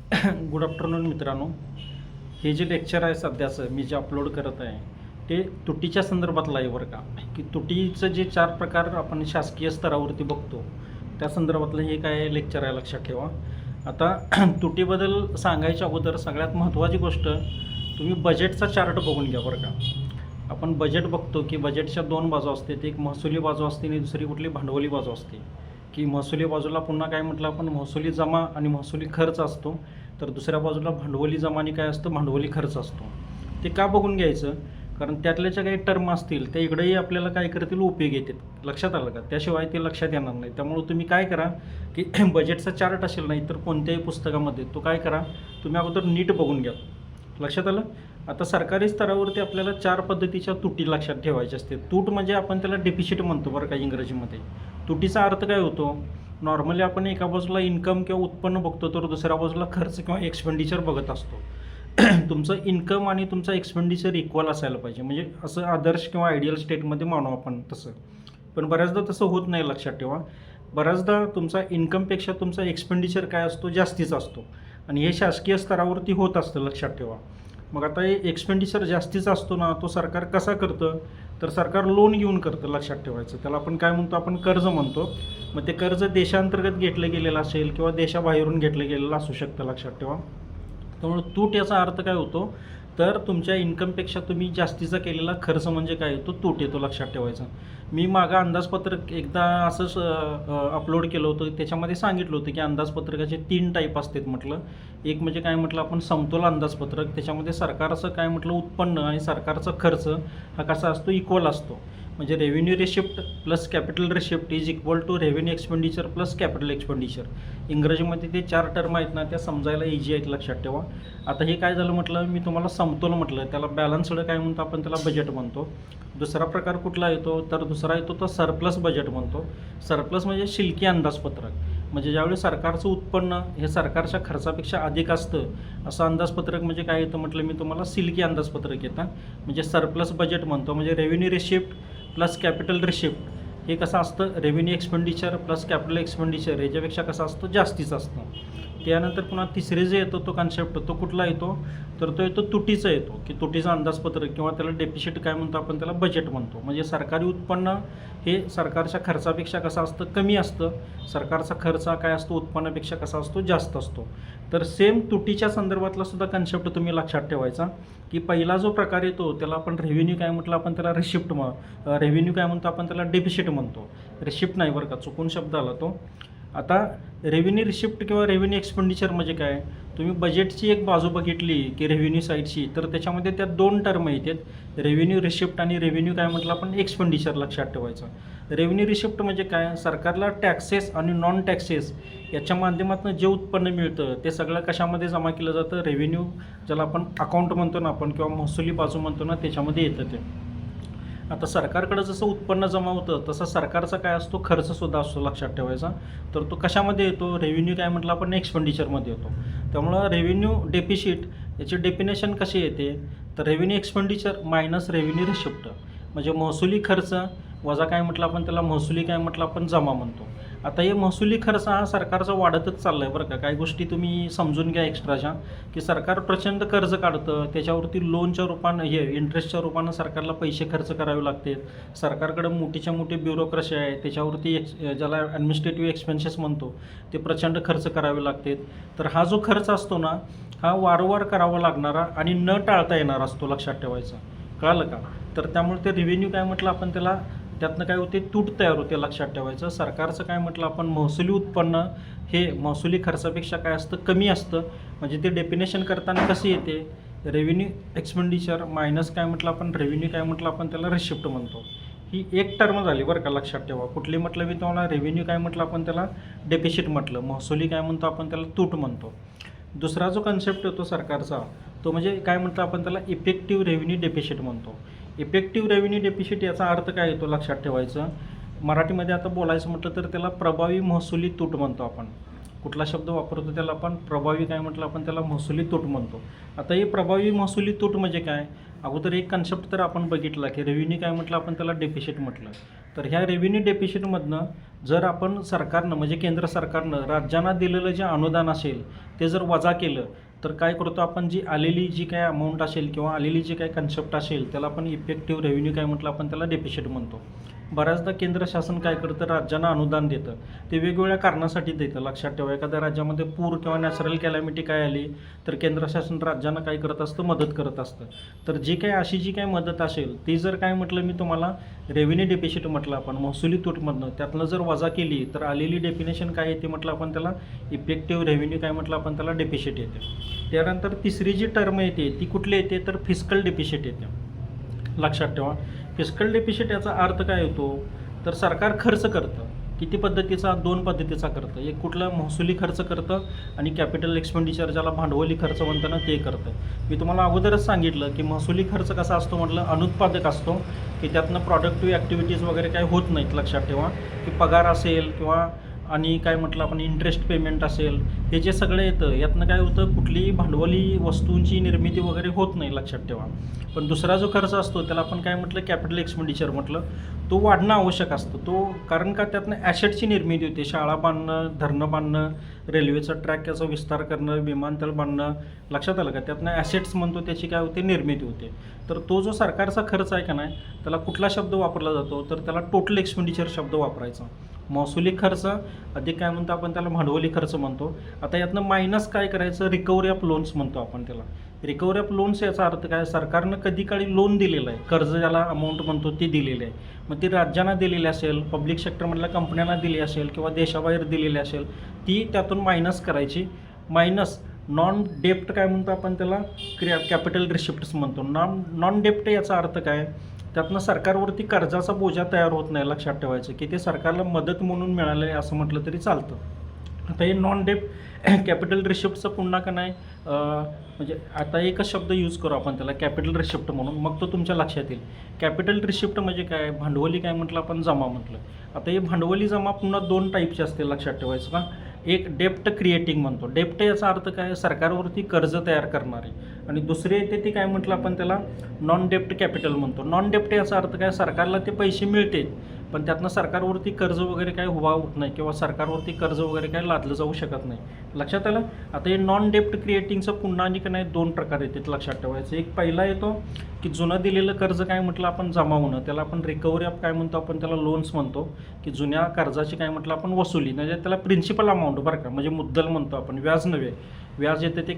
Good afternoon मित्रांनो. हे जे लेक्चर आहे सध्याचं मी जे अपलोड करत आहे ते तुटीच्या संदर्भातलं आहे बरं का. की तुटीचं जे 4 प्रकार आपण शासकीय स्तरावरती बघतो त्या संदर्भातलं हे काय लेक्चर आहे, लक्षात ठेवा. आता तुटीबद्दल सांगायच्या अगोदर सगळ्यात महत्त्वाची गोष्ट, तुम्ही बजेटचा चार्ट बघून घ्या बरं का. आपण बजेट बघतो की बजेटच्या 2 बाजू असतात, एक महसुली बाजू असते आणि दुसरी कुठली भांडवली बाजू असते. की महसुली बाजूला पुन्हा काय म्हटलं आपण, महसुली जमा आणि महसुली खर्च असतो, तर दुसऱ्या बाजूला भांडवली जमा आणि काय असतं, भांडवली खर्च असतो. ते का बघून घ्यायचं, कारण त्यातल्या ज्या काही टर्म असतील त्या इकडेही आपल्याला काय करतील, उपयोग येतात. लक्षात आलं का? त्याशिवाय ते लक्षात येणार नाही. त्यामुळे तुम्ही काय करा की बजेटचा चार्ट असेल नाही तर कोणत्याही पुस्तकामध्ये तो काय करा, तुम्ही अगोदर नीट बघून घ्या. लक्षात आलं? आता सरकारी स्तरावरती आपल्याला 4 पद्धतीच्या तुटी लक्षात ठेवायच्या असते. तूट म्हणजे आपण त्याला डेफिसिट म्हणतो बरं का इंग्रजीमध्ये. तुटीचा अर्थ काय होतो, नॉर्मली आपण एका बाजूला इन्कम किंवा उत्पन्न बघतो तर दुसऱ्या बाजूला खर्च किंवा एक्सपेंडिचर बघत असतो. तुमचं इन्कम आणि तुमचं एक्सपेंडिचर इक्वल असायला पाहिजे, म्हणजे असं आदर्श किंवा आयडियल स्टेटमध्ये मानू आपण तसं. पण बऱ्याचदा तसं होत नाही, लक्षात ठेवा. बऱ्याचदा तुमचा इन्कमपेक्षा तुमचा एक्सपेंडिचर काय असतो, जास्तीचा असतो, आणि हे शासकीय स्तरावरती होत असतं, लक्षात ठेवा. मग आता हे एक्सपेंडिचर जास्तीचा असतो ना, तो सरकार कसा करतं, तर सरकार लोन घेऊन करतं, लक्षात ठेवायचं. त्याला आपण काय म्हणतो, आपण कर्ज म्हणतो. मग ते कर्ज देशांतर्गत घेतलं गेलेलं असेल किंवा देशाबाहेरून घेतलं गेलेलं असू शकतं, लक्षात ठेवा. त्यामुळे तूट याचा अर्थ काय होतो, तर तुमच्या इन्कमपेक्षा तुम्ही जास्तीचा केलेला खर्च म्हणजे काय तो तूट येतो, लक्षात ठेवायचा. मी मागं अंदाजपत्रक एकदा असंच अपलोड केलं होतं, त्याच्यामध्ये सांगितलं होतं की अंदाजपत्रकाचे 3 टाईप असतात म्हटलं. एक म्हणजे काय म्हटलं आपण, समतोल अंदाजपत्रक. त्याच्यामध्ये सरकारचं काय म्हटलं, उत्पन्न आणि सरकारचा खर्च हा कसा असतो, इक्वल असतो. म्हणजे revenue receipt plus capital receipt is equal to revenue expenditure plus capital expenditure. इंग्रजीमध्ये ते 4 टर्म आहेत ना, त्या समजायला इझी आहेत, लक्षात ठेवा. आता हे काय झालं म्हटलं, मी तुम्हाला समतोल म्हटलं, त्याला बॅलन्सड काय म्हणतो आपण, त्याला बजेट म्हणतो. दुसरा प्रकार कुठला येतो, तर दुसरा येतो तो सरप्लस बजेट म्हणतो. सरप्लस म्हणजे शिल्की अंदाजपत्रक. म्हणजे ज्यावेळी सरकारचं उत्पन्न हे सरकारच्या खर्चापेक्षा अधिक असतं, असं अंदाजपत्रक म्हणजे काय येतं म्हटलं मी तुम्हाला, सिल्की अंदाजपत्रक येतं. म्हणजे सरप्लस बजेट म्हणतो. म्हणजे revenue receipt plus capital receipt हे कसं असतं, revenue expenditure plus capital expenditure ह्याच्यापेक्षा कसं असतं, जास्तीचं असतं. त्यानंतर पुन्हा तिसरे जे येतो तो कन्सेप्ट, तो कुठला येतो, तर तो येतो तुटीचा येतो. की तुटीचा अंदाजपत्रक किंवा त्याला डेफिसिट काय म्हणतो आपण, त्याला बजेट म्हणतो. म्हणजे सरकारी उत्पन्न हे सरकारच्या खर्चापेक्षा कसं असतं, कमी असतं. सरकारचा खर्च काय असतो, उत्पन्नापेक्षा कसा असतो, जास्त असतो. तर सेम तुटीच्या संदर्भातला सुद्धा कन्सेप्ट तुम्ही लक्षात ठेवायचा. की पहिला जो प्रकार येतो त्याला आपण रेव्हेन्यू काय म्हटलं आपण, त्याला रिसिप्ट रेव्हेन्यू काय म्हणतो आपण, त्याला डेफिसिट म्हणतो. रिसिप्ट नाही बरं का, चुकून शब्द आला तो. आता रेव्हेन्यू रिसिप्ट किंवा रेव्हेन्यू एक्सपेंडिचर म्हणजे काय, तुम्ही बजेटची एक बाजू बघितली की रेव्हेन्यू साईडची, तर त्याच्यामध्ये त्या 2 टर्म येतात, रेव्हेन्यू रिसिप्ट आणि रेव्हेन्यू काय म्हटलं आपण, एक्सपेंडिचर, लक्षात ठेवायचं. रेव्हेन्यू रिसिप्ट म्हणजे काय, सरकारला टॅक्सेस आणि नॉन टॅक्सेस याच्या माध्यमातून जे उत्पन्न मिळतं ते सगळं कशामध्ये जमा केलं जातं, रेव्हेन्यू ज्याला आपण अकाउंट म्हणतो ना आपण, किंवा महसुली बाजू म्हणतो ना, त्याच्यामध्ये येतं ते. आता सरकारकडं जसं उत्पन्न जमा होतं तसा सरकारचा काय असतो, खर्चसुद्धा असतो, लक्षात ठेवायचा. तर तो कशामध्ये येतो, रेव्हेन्यू काय म्हटलं आपण, एक्सपेंडिचरमध्ये येतो. त्यामुळं रेव्हेन्यू डेफिसिट याची डेफिनेशन कशी येते, तर revenue expenditure minus revenue receipt. म्हणजे महसुली खर्च वजा काय म्हटलं आपण, त्याला महसुली काय म्हटलं आपण, जमा म्हणतो. आता हे महसुली खर्च हा सरकारचा वाढतच चालला आहे बरं का. काही गोष्टी तुम्ही समजून घ्या एक्स्ट्राच्या, की सरकार प्रचंड कर्ज काढतं, त्याच्यावरती लोनच्या रूपानं हे इंटरेस्टच्या रूपानं सरकारला पैसे खर्च करावे लागतात. सरकारकडं मोठीच्या मोठी ब्युरोक्रसी आहे, त्याच्यावरती ज्याला ॲडमिनिस्ट्रेटिव्ह एक्सपेन्सेस म्हणतो ते प्रचंड खर्च करावे लागतात. तर हा जो खर्च असतो ना, हा वारंवार करावा लागणारा आणि न टाळता येणारा असतो, लक्षात ठेवायचा. कळालं का? तर त्यामुळे ते रेव्हेन्यू काय म्हटलं आपण, त्याला त्यातनं काय होते, तूट तयार होते, लक्षात ठेवायचं. सरकारचं काय म्हटलं आपण, महसुली उत्पन्न हे महसुली खर्चापेक्षा काय असतं, कमी असतं. म्हणजे ते डेफिनेशन करताना कशी येते, रेव्हेन्यू एक्सपेंडिचर मायनस काय म्हटलं आपण, रेव्हेन्यू काय म्हटलं आपण, त्याला रिसिप्ट म्हणतो. ही एक टर्म झाली बरं का, लक्षात ठेवा. कुठली म्हटलं मी तुम्हाला, रेव्हेन्यू काय म्हटलं आपण, त्याला डेफिसिट म्हटलं. महसुली काय म्हणतो आपण, त्याला तूट म्हणतो. दुसरा जो कन्सेप्ट येतो सरकारचा, तो म्हणजे काय म्हटलं आपण, त्याला इफेक्टिव्ह रेव्हेन्यू डेफिसिट म्हणतो. इफेक्टिव्ह रेव्हेन्यू डेफिसिट याचा अर्थ काय येतो, लक्षात ठेवायचं. मराठीमध्ये आता बोलायचं म्हटलं तर त्याला प्रभावी महसुली तूट म्हणतो आपण. कुठला शब्द वापरतो त्याला आपण, प्रभावी काय म्हटलं आपण, त्याला महसुली तूट म्हणतो. आता हे प्रभावी महसुली तूट म्हणजे काय, अगोदर एक कन्सेप्ट तर आपण बघितला की रेव्हेन्यू काय म्हटलं आपण, त्याला डेफिसिट म्हटलं. तर ह्या रेव्हेन्यू डेफिसिटमधनं जर आपण सरकारनं म्हणजे केंद्र सरकारनं राज्यांना दिलेलं जे अनुदान असेल ते जर वजा केलं तर काय करतो आपण, जी आलेली जी काय अमाऊंट असेल किंवा आलेली जी काय कन्सेप्ट असेल त्याला आपण इफेक्टिव्ह रेव्हेन्यू काय म्हटलं आपण त्याला डेफिशिट म्हणतो. बऱ्याचदा केंद्र शासन काय करतं, राज्यांना अनुदान देतं. ते वेगवेगळ्या कारणासाठी देतं. लक्षात ठेवा, एखाद्या राज्यामध्ये पूर किंवा नॅचरल कॅलॅमिटी काय आली तर केंद्र शासन राज्यांना काय करत असतं, मदत करत असतं. तर जी काय अशी जी काय मदत असेल ती जर काय म्हटलं मी तुम्हाला रेव्हेन्यू डेफिशिट म्हटलं आपण, महसुली तूटमधनं त्यातनं जर वजा केली तर आलेली डेफिनेशन काय येते म्हटलं आपण त्याला इफेक्टिव्ह रेव्हेन्यू काय म्हटलं आपण त्याला डेफिशिट येते. त्यानंतर तिसरी जी टर्म येते ती कुठली येते तर फिस्कल डेफिशिट येते. लक्षात ठेवा, फिस्कल डेफिशिट याचा अर्थ काय होतो तर सरकार खर्च करतं. किती पद्धतीचा, 2 पद्धतीचा करतं. एक कुठला महसुली खर्च करतं आणि कॅपिटल एक्सपेंडिचर ज्याला भांडवली खर्च म्हणतं ना ते करतं. मी तुम्हाला अगोदरच सांगितलं की महसुली खर्च कसा असतो म्हटलं, अनुत्पादक असतो की त्यातनं प्रॉडक्टिव्ह ॲक्टिव्हिटीज वगैरे काही होत नाहीत. लक्षात ठेवा की पगार असेल किंवा आणि काय म्हटलं आपण इंटरेस्ट पेमेंट असेल, हे जे सगळं येतं यातनं काय होतं, कुठलीही भांडवली वस्तूंची निर्मिती वगैरे होत नाही. लक्षात ठेवा. पण दुसरा जो खर्च असतो त्याला आपण काय म्हटलं, कॅपिटल एक्सपेंडिचर म्हटलं. तो वाढणं आवश्यक असतं. तो कारण का त्यातनं ॲसेटची निर्मिती होते. शाळा बांधणं, धरणं बांधणं, रेल्वेचा ट्रॅक याचा विस्तार करणं, विमानतळ बांधणं. लक्षात आलं का, त्यातनं ॲसेट्स म्हणतो त्याची काय होते, निर्मिती होते. तर तो जो सरकारचा खर्च आहे का नाही त्याला कुठला शब्द वापरला जातो तर त्याला टोटल एक्सपेंडिचर शब्द वापरायचा. महसुली खर्च अधिक काय म्हणतो आपण त्याला भांडवली खर्च म्हणतो. आता यातनं मायनस काय करायचं, रिकव्हरी ऑफ लोन्स म्हणतो आपण त्याला. रिकव्हरी ऑफ लोन्स याचा अर्थ काय, सरकारनं कधी काळी लोन दिलेलं आहे, कर्ज ज्याला अमाऊंट म्हणतो ती दिलेली आहे. मग ती राज्यांना दिलेली असेल, पब्लिक सेक्टरमधल्या कंपन्यांना दिली असेल किंवा देशाबाहेर दिलेली असेल, ती त्यातून मायनस करायची. मायनस नॉन डेप्ट काय म्हणतो आपण त्याला, कॅपिटल रिसिप्ट्स म्हणतो. नॉन डेप्ट याचा अर्थ काय, त्यातनं सरकारवरती कर्जाचा बोजा तयार होत नाही. लक्षात ठेवायचं की ते सरकारला मदत म्हणून मिळालं आहे असं म्हटलं तरी चालतं. आता हे नॉन डेप्ट कॅपिटल रिसिप्टचं पुन्हा का नाही म्हणजे आता एकच शब्द यूज करू आपण त्याला कॅपिटल रिसिप्ट म्हणून, मग तो तुमच्या लक्षात येईल. कॅपिटल रिसिप्ट म्हणजे काय, भांडवली काय म्हटलं आपण जमा म्हटलं. आता हे भांडवली जमा पुन्हा 2 टाईपचे असते. लक्षात ठेवायचं का, एक डेप्ट क्रिएटिंग म्हणतो. डेप्ट याचा अर्थ काय, सरकारवरती कर्ज तयार करणारे. आणि दुसरे येते ती काय म्हटलं आपण त्याला नॉन डेप्ट कॅपिटल म्हणतो. नॉन डेप्ट याचा अर्थ काय, सरकारला ते पैसे मिळते पण त्यातनं सरकारवरती कर्ज वगैरे काय उभा होत नाही किंवा सरकारवरती कर्ज वगैरे काय लादलं जाऊ शकत नाही. लक्षात आलं. आता हे नॉन डेप्ट क्रिएटिंगचं पुन्हा आणि का नाही 2 प्रकार येतात. लक्षात ठेवायचं. एक पहिला येतो की जुनं दिलेलं कर्ज काय म्हटलं आपण जमा होणं, त्याला आपण रिकव्हरी ऑफ काय म्हणतो आपण त्याला लोन्स म्हणतो. की जुन्या कर्जाची काय म्हटलं आपण वसुली, म्हणजे त्याला प्रिन्सिपल अमाऊंट बरं का, म्हणजे मुद्दल म्हणतो आपण, व्याज नव्हे. व्याज येतं ते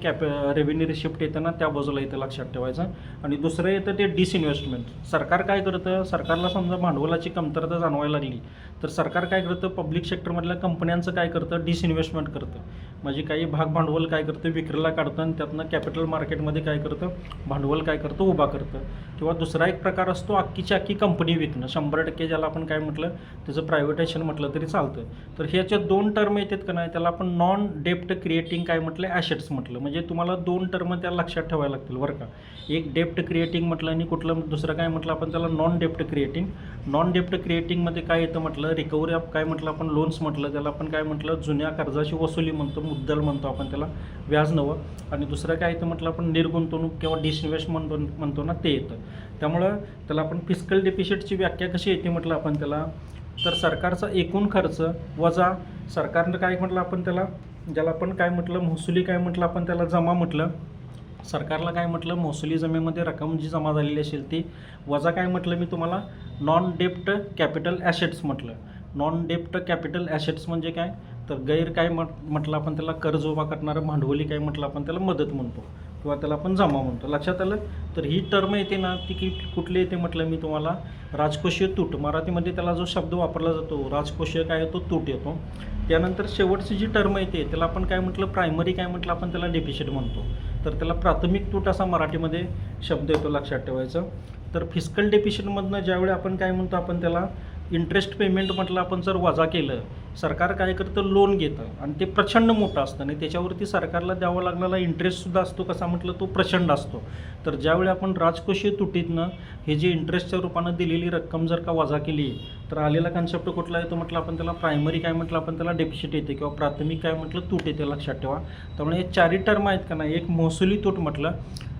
रेव्हेन्यू रिसिप्ट येतं ना त्या बाजूला येतं. लक्षात ठेवायचं. आणि दुसरं येतं ते डिसइन्व्हेस्टमेंट. सरकार काय करतं, सरकारला समजा भांडवलाची कमतरता जाणवायला लागली तर सरकार काय करतं, पब्लिक सेक्टरमधल्या कंपन्यांचं काय करतं, डिसइन्व्हेस्टमेंट करतं. म्हणजे काही भाग भांडवल काय करतं, विक्रीला काढतं आणि त्यातनं कॅपिटल मार्केटमध्ये काय करतं, भांडवल काय करतं, उभा करतं. किंवा दुसरा एक प्रकार असतो अख्खीची अख्खी कंपनी विकणं, 100% ज्याला आपण काय म्हटलं त्याचं प्रायव्हेटायझेशन म्हटलं तरी चालतं. तर ह्याच्या 2 टर्म येतात का नाही, त्याला आपण नॉन डेप्ट क्रिएटिंग काय म्हटलं, ॲसेट्स म्हटलं. म्हणजे तुम्हाला 2 टर्म त्याला लक्षात ठेवायला लागतील बरं का. एक डेप्ट क्रिएटिंग म्हटलं आणि कुठलं दुसरं काय म्हटलं आपण त्याला नॉन डेप्ट क्रिएटिंग. नॉन डेप्ट क्रिएटिंगमध्ये काय येतं म्हटलं, रिकव्हरी ऑफ काय म्हटलं आपण लोन्स म्हटलं, त्याला आपण काय म्हटलं जुन्या कर्जाची वसुली म्हणतो, मुद्दल म्हणतो आपण त्याला, व्याज नवं. आणि दुसरं काय येतं म्हटलं आपण निर्गुंतवणूक किंवा डिसइन्व्हेस्टमेंट म्हणतो ना ते येतं. त्यामुळं त्याला आपण फिस्कल डेफिशिटची व्याख्या कशी येते म्हटलं आपण त्याला, तर सरकारचा एकूण खर्च वजा सरकारनं काय म्हटलं आपण त्याला, ज्याला आपण काय म्हटलं महसुली काय म्हटलं आपण त्याला जमा म्हटलं. सरकारला काय म्हटलं, महसुली जमेमध्ये रक्कम जी जमा झालेली असेल ती वजा काय म्हटलं मी तुम्हाला नॉन डेप्ट कॅपिटल ॲसेट्स म्हटलं. नॉन डेप्ट कॅपिटल ॲसेट्स म्हणजे काय, तर गैर काय म्हटलं आपण त्याला कर्ज उभा करणारं भांडवली काय म्हटलं आपण त्याला मदत म्हणतो किंवा त्याला आपण जमा म्हणतो. लक्षात आलं. तर ही टर्म येते ना ती कुठली येते म्हटलं मी तुम्हाला, राजकोषीय तूट. मराठीमध्ये त्याला जो शब्द वापरला जातो राजकोषीय काय येतो, तूट येतो. त्यानंतर शेवटची जी टर्म येते त्याला आपण काय म्हटलं, प्रायमरी काय म्हटलं आपण त्याला डेफिशिट म्हणतो. तर त्याला प्राथमिक तूट असा मराठीमध्ये शब्द येतो. लक्षात ठेवायचं. तर फिस्कल डेफिशिटमधनं ज्यावेळी आपण काय म्हणतो आपण त्याला इंटरेस्ट पेमेंट म्हटलं आपण जर वजा केलं, सरकार काय करतं, लोन घेतं आणि ते प्रचंड मोठं असतं आणि त्याच्यावरती सरकारला द्यावा लागलेला इंटरेस्टसुद्धा असतो कसा म्हटलं तो प्रचंड असतो. तर ज्यावेळी आपण राजकोषीय तुटीतनं हे जे इंटरेस्टच्या रूपानं दिलेली रक्कम जर का वजा केली तर आलेला कन्सेप्ट कुठला येतो म्हटलं आपण त्याला प्रायमरी काय म्हटलं आपण त्याला डेफिशिट येते किंवा प्राथमिक काय म्हटलं तूट येते. लक्षात ठेवा. त्यामुळे हे 4 टर्म आहेत का नाही, एक महसुली तूट म्हटलं,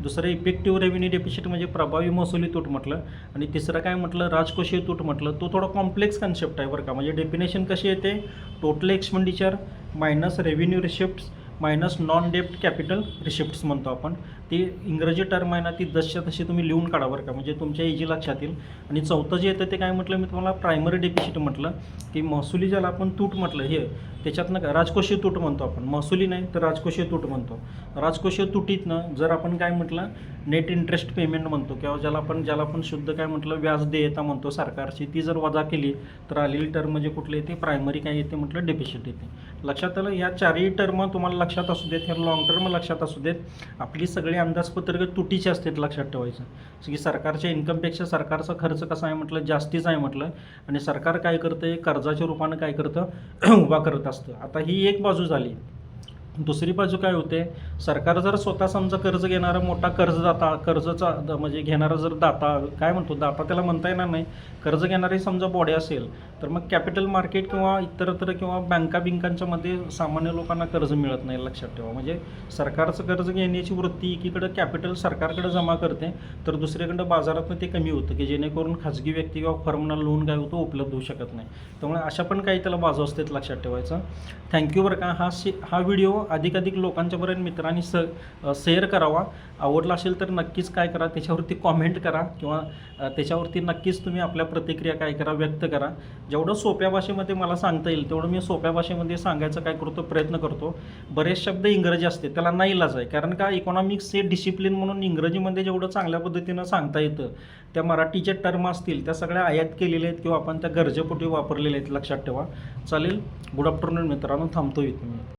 दुसरं इफेक्टिव्ह रेव्हेन्यू डेफिशिट म्हणजे प्रभावी महसुली तूट म्हटलं, आणि तिसरं काय म्हटलं राजकोषीय तूट म्हटलं. तो थोडा कॉम्प्लेक्स कन्सेप्ट आहे बरं का. म्हणजे डेफिनेशन कशी येते, total expenditure minus revenue receipts minus non डेप्ट कॅपिटल रिसिप्ट्स म्हणतो आपण. ती इंग्रजी टर्म आहे ना, ती जसच्या तशी तुम्ही लिहून काढा बरं का, म्हणजे तुमच्या इजी लक्षात येईल. आणि चौथं जे येतं ते काय म्हटलं मी तुम्हाला, प्रायमरी डेफिसिट म्हटलं, की महसुली ज्याला आपण तूट म्हटलं, हे त्याच्यातनं राजकोषीय तूट म्हणतो आपण, महसुली नाही तर राजकोषीय तूट म्हणतो. राजकोषीय तुटीतनं जर आपण काय म्हटलं, नेट इंटरेस्ट पेमेंट म्हणतो, किंवा ज्याला आपण शुद्ध काय म्हटलं, व्याज देयता म्हणतो सरकारची, ती जर वजा केली तर आलेली टर्म म्हणजे कुठले येते, प्रायमरी काय येते म्हटलं, डेफिसिट येते. लक्षात आलं. ह्या चारही टर्म तुम्हाला लक्षात असू देत, ह्या लॉंग टर्म लक्षात असू देत. आपली सगळी अंदाजपत्रकं तुटीची असतात, लक्षात ठेवायचं. की सरकारच्या इन्कमपेक्षा सरकारचा खर्च कसा आहे म्हटलं, जास्तीच आहे म्हटलं, आणि सरकार काय करतं, कर्जाच्या रूपानं काय करतं उभा करत असतं. आता ही एक बाजू झाली. दुसरी बाजू काय होते, सरकार जर स्वतः समजा कर्ज घेणारा मोठा कर्जदाता, कर्जाचा म्हणजे घेणारा जर दाता, काय म्हणतो दाता त्याला म्हणता येणार नाही, कर्ज घेणारी समजा बॉडी असेल, तर मग कॅपिटल मार्केट किंवा इतरत्र किंवा बँकांच्या मध्ये सामान्य लोकांना कर्ज मिळत नाही, लक्षात ठेवा. म्हणजे सरकारचं कर्ज घेण्याची वृत्ती एकीकडं कॅपिटल सरकारकडे जमा करते, तर दुसरीकडं बाजारातनं ते कमी होतं, की जेणेकरून खाजगी व्यक्ती किंवा फर्मना लोन काय होतं, उपलब्ध होऊ शकत नाही. त्यामुळे अशा पण काही त्याला बाजू असतात, लक्षात ठेवायचं. थँक्यू बरं का. हा व्हिडिओ अधिकाधिक लोकांच्यापर्यंत मित्रांनी शेअर करावा. आवडला असेल तर नक्कीच काय करा, त्याच्यावरती कॉमेंट करा, किंवा त्याच्यावरती नक्कीच तुम्ही आपल्या प्रतिक्रिया काय करा, व्यक्त करा. जेवढं सोप्या भाषेमध्ये मला सांगता येईल तेवढं मी सोप्या भाषेमध्ये सांगायचा काय करतो, प्रयत्न करतो. बरेच शब्द इंग्रजी असते, त्याला नाही इलाज आहे, कारण का इकॉनॉमिक्स हे डिसिप्लिन म्हणून इंग्रजीमध्ये जेवढं चांगल्या पद्धतीनं सांगता येतं, त्या मराठीचे टर्म असतील त्या सगळ्या आयात केलेल्या आहेत, किंवा आपण त्या गरजेपोटी वापरलेल्या आहेत, लक्षात ठेवा. चालेल. गुड आफ्टरनून मित्रांनो, थांबतो इथे मी.